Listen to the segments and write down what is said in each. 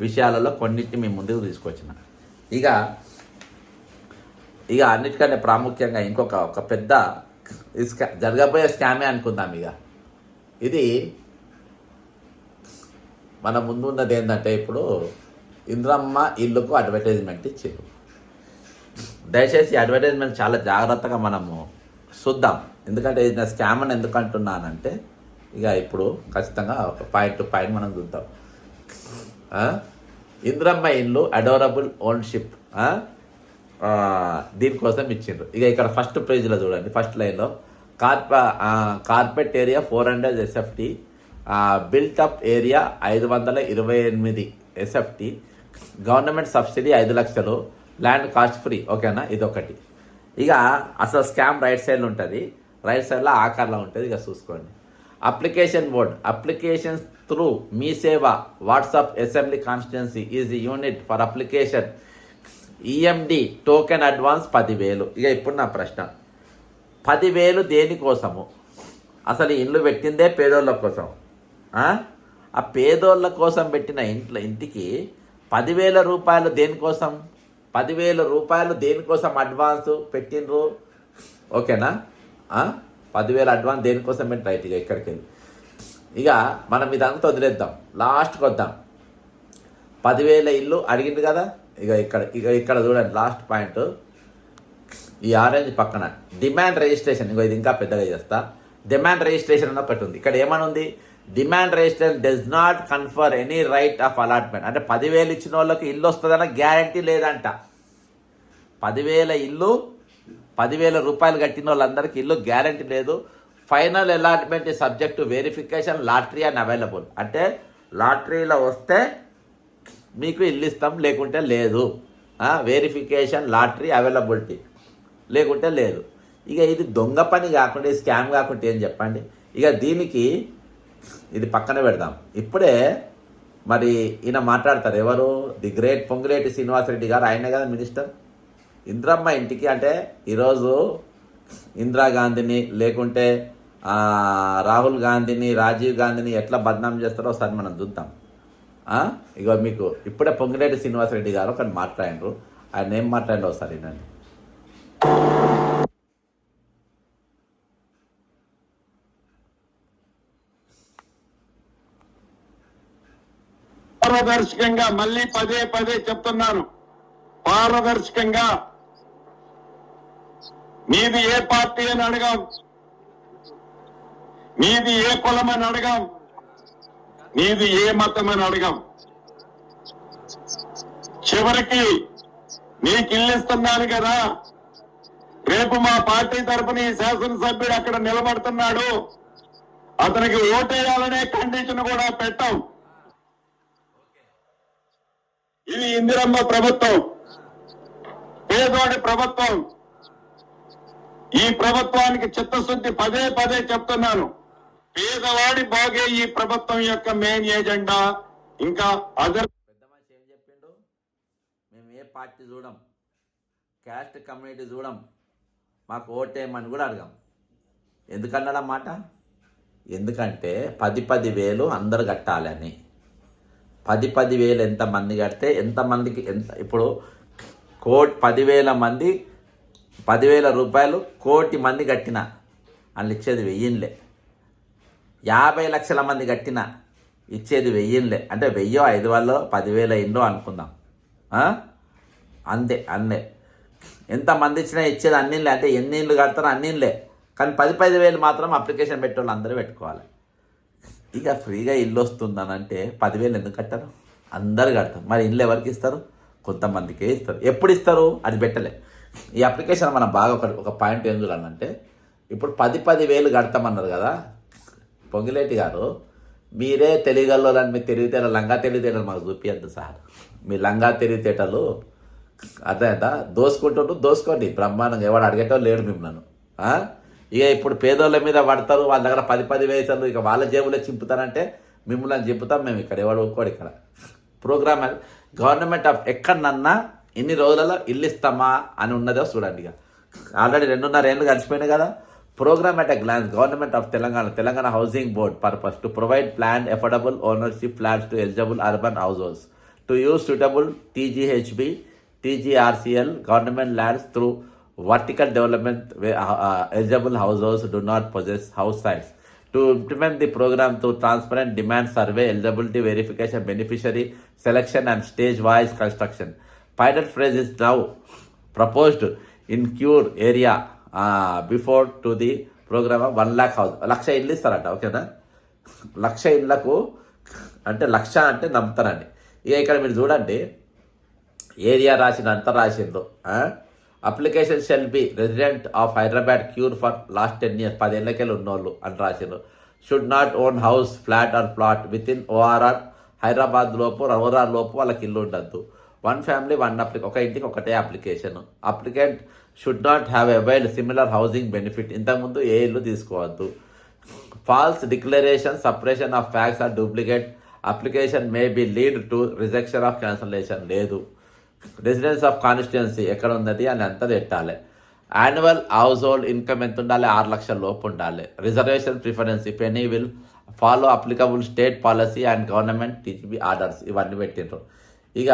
విషయాలలో కొన్నిటిని మీ ముందుకు తీసుకొచ్చిన. ఇక అన్నిటికంటే ప్రాముఖ్యంగా ఒక పెద్ద జరగబోయే స్కామే అనుకుందాం. ఇది మన ముందు ఉన్నది ఏంటంటే, ఇప్పుడు ఇంద్రమ్మ ఇల్లుకు అడ్వర్టైజ్మెంట్ ఇచ్చారు. దయచేసి అడ్వర్టైజ్మెంట్ చాలా జాగ్రత్తగా మనము చూద్దాం. ఎందుకంటే ఇది నా స్కామ్ అని ఎందుకు అంటున్నానంటే, ఇప్పుడు ఖచ్చితంగా ఒక పాయింట్ టు పాయింట్ మనం చూద్దాం. ఇంద్రమ్మ ఇల్లు అడోరబుల్ ఓన్షిప్ దీనికోసం ఇచ్చిండ్రు. ఇక్కడ ఫస్ట్ పేజీలో చూడండి, ఫస్ట్ లైన్లో carpet area 400 SFT, built-up area 528 SFT, government subsidy 5 లక్షలు, ల్యాండ్ కాస్ట్ ఫ్రీ. ఓకేనా, ఇదొకటి. అసలు స్కామ్ రైట్ సైడ్లో ఉంటుంది, రైట్ సైడ్లో ఆకార్లో ఉంటుంది. చూసుకోండి. అప్లికేషన్ మోడ్, అప్లికేషన్స్ త్రూ మీ సేవ WhatsApp assembly constituency is unit for application EMD token advance 10,000. ఇప్పుడు నా ప్రశ్న, 10,000 దేనికోసము? అసలు ఇల్లు పెట్టిందే పేదోళ్ళ కోసం. ఆ పేదోళ్ళ కోసం పెట్టిన ఇంటికి 10,000 రూపాయలు దేనికోసం? 10,000 రూపాయలు దేనికోసం అడ్వాన్స్ పెట్టినరు? ఓకేనా, 10,000 అడ్వాన్స్ దేనికోసం పెట్టి రైట్. ఇక్కడికి వెళ్ళి మనం ఇదంతా వదిలేద్దాం, లాస్ట్కి వద్దాం. 10,000 ఇల్లు అడిగింది కదా. ఇక్కడ చూడండి, లాస్ట్ పాయింట్ ఈ ఆరెంజ్ పక్కన డిమాండ్ రిజిస్ట్రేషన్. ఇది ఇంకా పెద్దగా చేస్తా. డిమాండ్ రిజిస్ట్రేషన్ అని ఒకటి ఉంది. ఇక్కడ ఏమని ఉంది? Demand registration does not confer any right of allotment. అంటే 10,000 ఇచ్చిన వాళ్ళకి ఇల్లు వస్తుందన్న గ్యారంటీ లేదంట. 10,000 ఇల్లు, 10,000 రూపాయలు కట్టిన వాళ్ళందరికీ ఇల్లు గ్యారంటీ లేదు. ఫైనల్ అలాట్మెంట్ ఈ subject to verification, lottery and available. అంటే లాటరీలో వస్తే మీకు ఇల్లు ఇస్తాం, లేకుంటే లేదు. వెరిఫికేషన్, లాటరీ, అవైలబిలిటీ, లేకుంటే లేదు. ఇది దొంగ పని కాకుండా, స్కామ్ కాకుండా ఏం చెప్పండి. దీనికి ఇది పక్కన పెడదాం. ఇప్పుడే మరి ఈయన మాట్లాడతారు. ఎవరు? ది గ్రేట్ పొంగులేటి శ్రీనివాసరెడ్డి గారు. ఆయనే కదా మినిస్టర్. ఇంద్రమ్మ ఇంటికి అంటే ఈరోజు ఇందిరాగాంధీని, లేకుంటే రాహుల్ గాంధీని, రాజీవ్ గాంధీని ఎట్లా బద్నాం చేస్తారో ఒకసారి మనం చూద్దాం. మీకు ఇప్పుడే పొంగిరెడ్డి శ్రీనివాసరెడ్డి గారు ఒకటి మాట్లాడినారు. ఆయన ఏం మాట్లాడినో ఒకసారి వినండి. పారదర్శకంగా, మళ్ళీ పదే చెప్తున్నాను, పారదర్శకంగా మీది ఏ పార్టీ అని అడగాం, మీది ఏ కులం అని అడగాం, మీది ఏ మతం అని అడగాం. చివరికి నీకు ఇల్లు ఇస్తున్నాను కదా, రేపు మా పార్టీ తరఫున ఈ శాసనసభ్యుడు అక్కడ నిలబడుతున్నాడు, అతనికి ఓటేయాలనే కండిషన్ కూడా పెట్టాం. ఇది ఇందిరమ్మ ప్రభుత్వం, పేదోడి ప్రభుత్వం. ఈ ప్రభుత్వానికి చిత్తశుద్ధి పదే చెప్తున్నాను. పేదవాడి బాగే ఈ ప్రభుత్వం యొక్క మెయిన్ ఏజెండా. ఇంకా అదర్ పెద్ద మనిషి ఏం చెప్పిండు? మేము ఏ పార్టీ చూడం, క్యాస్ట్ కమ్యూనిటీ చూడం, మాకు ఓటేయమని కూడా అడగాం. ఎందుకన్నాడు ఆ మాట? ఎందుకంటే 10,000 అందరు కట్టాలని. 10,000 ఎంతమంది కడితే ఎంతమందికి ఇప్పుడు 10,000 మంది 10,000 రూపాయలు 1,00,00,000 మంది కట్టిన వాళ్ళు ఇచ్చేది 1000లే. 50 లక్షల మంది కట్టిన ఇచ్చేది 1000లే. అంటే 1000, 5,000, 10,000 అయిందో అనుకుందాం. అంతే. ఎంతమంది ఇచ్చినా ఇచ్చేది అన్నిలే. అంటే ఎన్ని ఇళ్ళు కడతారో అన్నిలే. కానీ 10,000 మాత్రం అప్లికేషన్ పెట్టేవాళ్ళు అందరూ పెట్టుకోవాలి. ఫ్రీగా ఇల్లు వస్తుందనంటే 10,000 ఎందుకు కట్టారు? అందరు కడతారు. మరి ఇల్లు ఎవరికి ఇస్తారు? కొంతమందికే ఇస్తారు. ఎప్పుడు ఇస్తారు? అది పెట్టలే. ఈ అప్లికేషన్ మనం బాగా ఒక పాయింట్ ఏం చూడాలంటే, ఇప్పుడు 10,000 కడతామన్నారు కదా పొంగిలేటి గారు. మీరే తెలియగలని మీ తెలివితేటలు, లంగా తెలివితేటలు మాకు చూపించద్దు సార్. మీ లంగా తెలివితేటలు అర్థమైందా? దోసుకోండి బ్రహ్మాండంగా. ఎవడు అడిగేటోళ్ళు లేడు మిమ్మల్ని. ఇప్పుడు పేదోళ్ళ మీద పడతారు, వాళ్ళ దగ్గర 10,000 వేసారు. వాళ్ళ జేబులో చింపుతారంటే మిమ్మల్ని చింపుతాం మేము. ఇక్కడ ఎవడు ఒక్కోడు. ఇక్కడ ప్రోగ్రామ్ గవర్నమెంట్ ఆఫ్ ఎక్కడన్నా ఇన్ని రోజులలో ఇల్లు ఇస్తామా అని ఉన్నదో చూడండి. ఆల్రెడీ 2.5 ఏళ్ళు గడిచిపోయినాయి కదా. Program at a glance government of Telangana housing board purpose to provide plan affordable ownership flats to eligible urban households to use suitable TGHB, TGRCL government lands through vertical development where eligible households do not possess house sites. To implement the program through transparent demand survey, eligibility verification, beneficiary selection and stage-wise construction. Pilot phase is now proposed in Cure area before to the program of 1 lakh house. లక్ష ఇల్లు ఇస్తారట, ఓకేనా? లక్ష ఇళ్లకు అంటే లక్ష అంటే నమ్ముతారండి. ఇక ఇక్కడ మీరు చూడండి, ఏరియా రాసిన అంత రాసిండ్రు. Application shall be resident of Hyderabad cure for last 10 years, 10 ఏళ్ళకెళ్ళి ఉన్నోళ్ళు అని రాసిండ్రు. Should not own house, flat or plot within ORR Hyderabad లోపు, ఓఆర్ఆర్ లోపు వాళ్ళకి ఇల్లు ఉండద్దు. 1 family 1 ఒక ఇంటికి ఒకటే application. Applicant should not have availed similar housing benefit. ఇంతకుముందు ఏ ఇల్లు తీసుకోవద్దు. False declaration, suppression of facts or duplicate application may be lead to rejection of cancellation. లేదు. రెసిడెన్స్ ఆఫ్ కాన్స్టిట్యున్సీ ఎక్కడ ఉన్నది అని అంతా పెట్టాలి. యాన్యువల్ హౌస్ హోల్డ్ ఇన్కమ్ ఎంత ఉండాలి? 6 లక్షల లోపు ఉండాలి. Reservation preference if any will follow applicable state policy and government TGB orders, ఇవన్నీ పెట్టిండ్రు. ఇక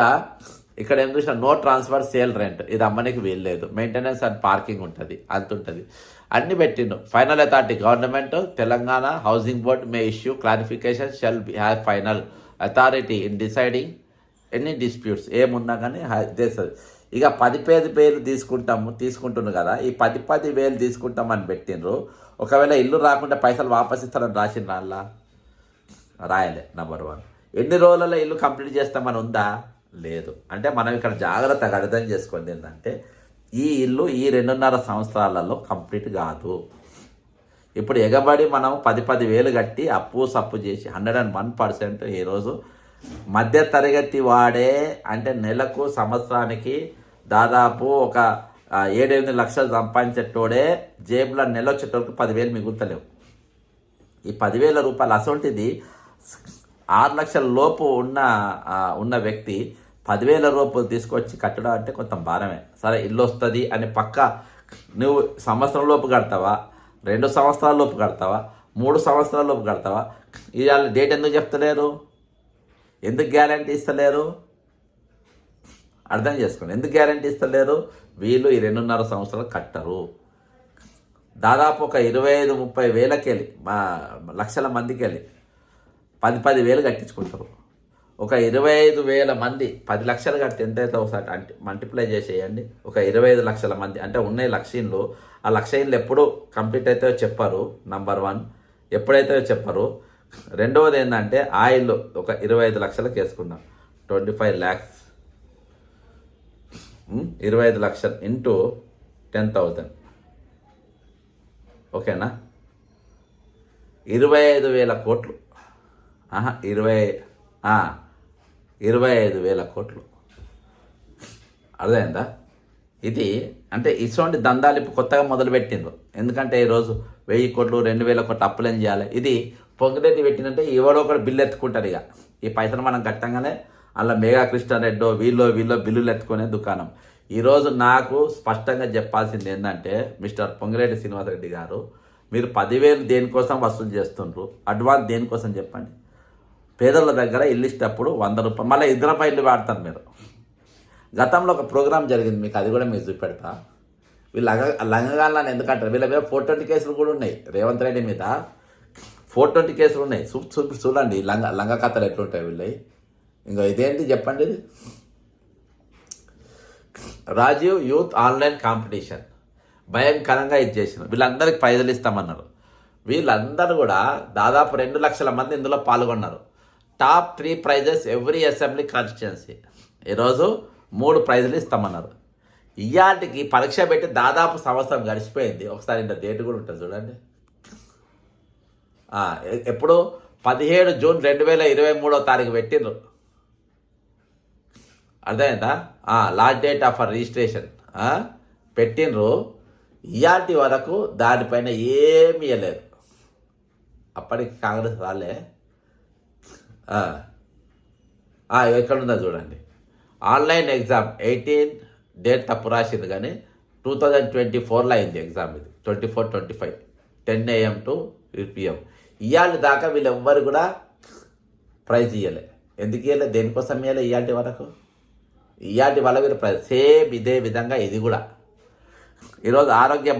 ఇక్కడ ఏం చూసినా నో ట్రాన్స్ఫర్ సేల్ రెంట్, ఇది అమ్మనికి వీల్లేదు. మెయింటెనెన్స్ అండ్ పార్కింగ్ ఉంటుంది, అంత ఉంటుంది, అన్ని పెట్టిండు. Final authority government Telangana housing board May issue clarification shall have final authority in deciding any disputes. ఏమున్నా కానీ చేస్తుంది. ఇక 10,000 తీసుకుంటున్నారు కదా, ఈ 10,000 తీసుకుంటామని పెట్టిండ్రు. ఒకవేళ ఇల్లు రాకుండా పైసలు వాపస్ ఇస్తారని రాసిండ్రు, అలా రాయలే. నెంబర్ 1. ఎన్ని రోజులలో ఇల్లు కంప్లీట్ చేస్తామని ఉందా? లేదు. అంటే మనం ఇక్కడ జాగ్రత్తగా అర్థం చేసుకోండి ఏంటంటే, ఈ ఇల్లు ఈ 2.5 సంవత్సరాలలో కంప్లీట్ కాదు. ఇప్పుడు ఎగబడి మనం 10,000 కట్టి అప్పు సప్పు చేసి 101% ఈరోజు మధ్య తరగతి వాడే, అంటే నెలకు సంవత్సరానికి దాదాపు ఒక 7-8 లక్షలు సంపాదించేటోడే జేబులో నెల వచ్చేటోళ్ళకి 10,000 మిగులుతలేవు. ఈ 10,000 రూపాయలు అసొంటిది 6 లక్షల లోపు ఉన్న వ్యక్తి 10,000 రూపాయలు తీసుకొచ్చి కట్టడం అంటే కొంత భారమే. సరే, ఇల్లు వస్తుంది అని పక్క నువ్వు సంవత్సరం లోపు కడతావా, 2 సంవత్సరాల లోపు కడతావా, 3 సంవత్సరాల లోపు కడతావా? ఇవాళ డేట్ ఎందుకు చెప్తలేరు? ఎందుకు గ్యారంటీ ఇస్తలేరు? అర్థం చేసుకోండి. ఎందుకు గ్యారంటీ ఇస్తలేరు? వీళ్ళు ఈ 2.5 సంవత్సరాలు కట్టరు. దాదాపు ఒక 25-30 వేలకెళ్ళి లక్షల మందికి వెళ్ళి 10,000 కట్టించుకుంటారు. ఒక 25,000 మంది 10 లక్షలు కట్టి ఎంతైతే ఒకసారి అంటే మల్టిప్లై చేసేయండి. ఒక 25 లక్షల మంది అంటే ఉన్నాయి లక్షలు. ఆ లక్షలు ఎప్పుడు కంప్లీట్ అయితే చెప్పారు, నెంబర్ 1. ఎప్పుడైతే చెప్పారు. రెండవది ఏంటంటే ఆ ఇల్లు ఒక 25 లక్షలకు వేసుకుందాం. 25 lakhs, 25 లక్షలు ఇంటూ 10,000, ఓకేనా? 25,000 కోట్లు. 25,000 కోట్లు. అర్థమైందా? ఇది అంటే ఇటువంటి దందాలు ఇప్పుడు కొత్తగా మొదలుపెట్టిండ్రు. ఎందుకంటే ఈరోజు 1000 కోట్లు 2,000 కోట్లు అప్పులేం చేయాలి? ఇది పొంగిరెడ్డి పెట్టినంటే ఎవరో ఒకరు బిల్లు ఎత్తుకుంటారు. ఇక ఈ పైసలు మనం కట్టంగానే అలా మేఘా కృష్ణారెడ్డో వీళ్ళో బిల్లులు ఎత్తుకునే దుకాణం. ఈరోజు నాకు స్పష్టంగా చెప్పాల్సింది ఏంటంటే, మిస్టర్ పొంగిరెడ్డి శ్రీనివాసరెడ్డి గారు, మీరు 10,000 దేనికోసం వసూలు చేస్తుండ్రు? అడ్వాన్స్ దేనికోసం చెప్పండి. పేదల దగ్గర ఇల్లు ఇచ్చేటప్పుడు 100 రూపాయలు, మళ్ళీ 2 రూపాయలు ఇల్లు వాడతారు మీరు. గతంలో ఒక ప్రోగ్రాం జరిగింది, మీకు అది కూడా మీకు చూపెడతా. వీళ్ళు లంగగాళ్ళని ఎందుకంటారు? వీళ్ళ మీద 420 కేసులు కూడా ఉన్నాయి. రేవంత్ రెడ్డి మీద 420 కేసులు ఉన్నాయి. చూడండి లంగ కథలు ఎట్లుంటాయి వీళ్ళవి. ఇంకా ఇదేంటి చెప్పండి? ఇది రాజీవ్ యూత్ ఆన్లైన్ కాంపిటీషన్ భయంకరంగా ఇది చేసిన. వీళ్ళందరికీ ప్రైజులు ఇస్తామన్నారు. వీళ్ళందరూ కూడా దాదాపు 2 లక్షల మంది ఇందులో పాల్గొన్నారు. Top 3 prizes every assembly constituency. ఈరోజు 3 ప్రైజులు ఇస్తామన్నారు. ఇయాటికి పరీక్ష పెట్టి దాదాపు సంవత్సరం గడిచిపోయింది. ఒకసారి ఇంత డేట్ కూడా ఉంటుంది చూడండి. ఎప్పుడు 17 జూన్ 2023 పెట్టిండ్రు. అర్థమైందా? లాస్ట్ డేట్ ఆఫ్ రిజిస్ట్రేషన్ పెట్టిండ్రు. ఇయాటి వరకు దానిపైన ఏమీ ఇవ్వలేదు. అప్పటికి కాంగ్రెస్ రాలే. ఎక్కడుందో చూడండి. ఆన్లైన్ ఎగ్జామ్ 18 డేట్ తప్పు రాసింది, కానీ 2024లో అయింది ఎగ్జామ్. ఇది 24-25 10 AM to 3 PM. ఇవాళ దాకా వీళ్ళెవ్వరు కూడా ప్రైజ్ ఇవ్వలే. ఎందుకు ఇవ్వలేదు? దేనికోసం ఇవ్వలేదు ఇయాటి వరకు? ఇయాటి వల్ల వీరు సేమ్ ఇదే విధంగా ఇది కూడా ఈరోజు ఆరోగ్య